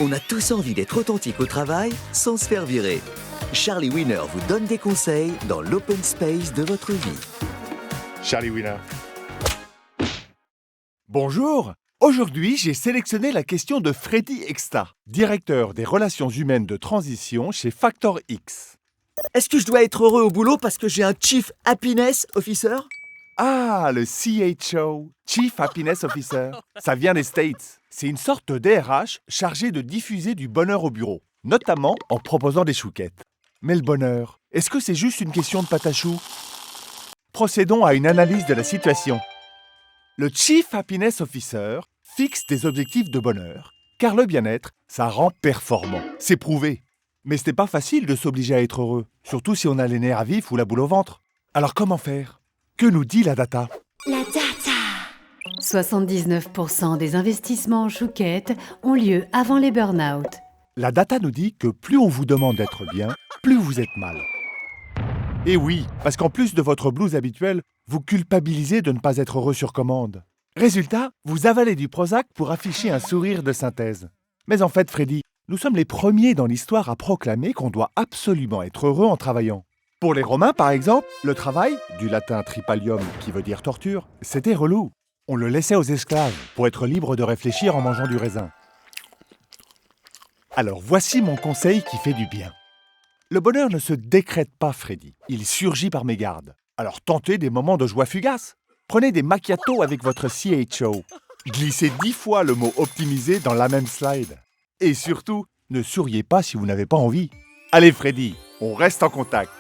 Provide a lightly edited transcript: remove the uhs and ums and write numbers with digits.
On a tous envie d'être authentique au travail sans se faire virer. Charlie Winner vous donne des conseils dans l'open space de votre vie. Charlie Winner. Bonjour! Aujourd'hui, j'ai sélectionné la question de Freddy Exta, directeur des relations humaines de transition chez Factor X. Est-ce que je dois être heureux au boulot parce que j'ai un Chief Happiness Officer? Ah, le CHO, Chief Happiness Officer. Ça vient des States. C'est une sorte d'RH chargé de diffuser du bonheur au bureau, notamment en proposant des chouquettes. Mais le bonheur, est-ce que c'est juste une question de patachou? Procédons à une analyse de la situation. Le Chief Happiness Officer fixe des objectifs de bonheur, car le bien-être, ça rend performant. C'est prouvé. Mais ce n'est pas facile de s'obliger à être heureux, surtout si on a les nerfs à vif ou la boule au ventre. Alors comment faire? Que nous dit la data? La data. 79% des investissements en chouquettes ont lieu avant les burn-out. La data nous dit que plus on vous demande d'être bien, plus vous êtes mal. Et oui, parce qu'en plus de votre blues habituel, vous culpabilisez de ne pas être heureux sur commande. Résultat, vous avalez du Prozac pour afficher un sourire de synthèse. Mais en fait, Freddy, nous sommes les premiers dans l'histoire à proclamer qu'on doit absolument être heureux en travaillant. Pour les Romains, par exemple, le travail, du latin tripalium qui veut dire torture, c'était relou. On le laissait aux esclaves pour être libre de réfléchir en mangeant du raisin. Alors voici mon conseil qui fait du bien. Le bonheur ne se décrète pas, Freddy. Il surgit par mégarde. Alors tentez des moments de joie fugace. Prenez des macchiatos avec votre CHO. Glissez 10 fois le mot optimisé dans la même slide. Et surtout, ne souriez pas si vous n'avez pas envie. Allez Freddy, on reste en contact.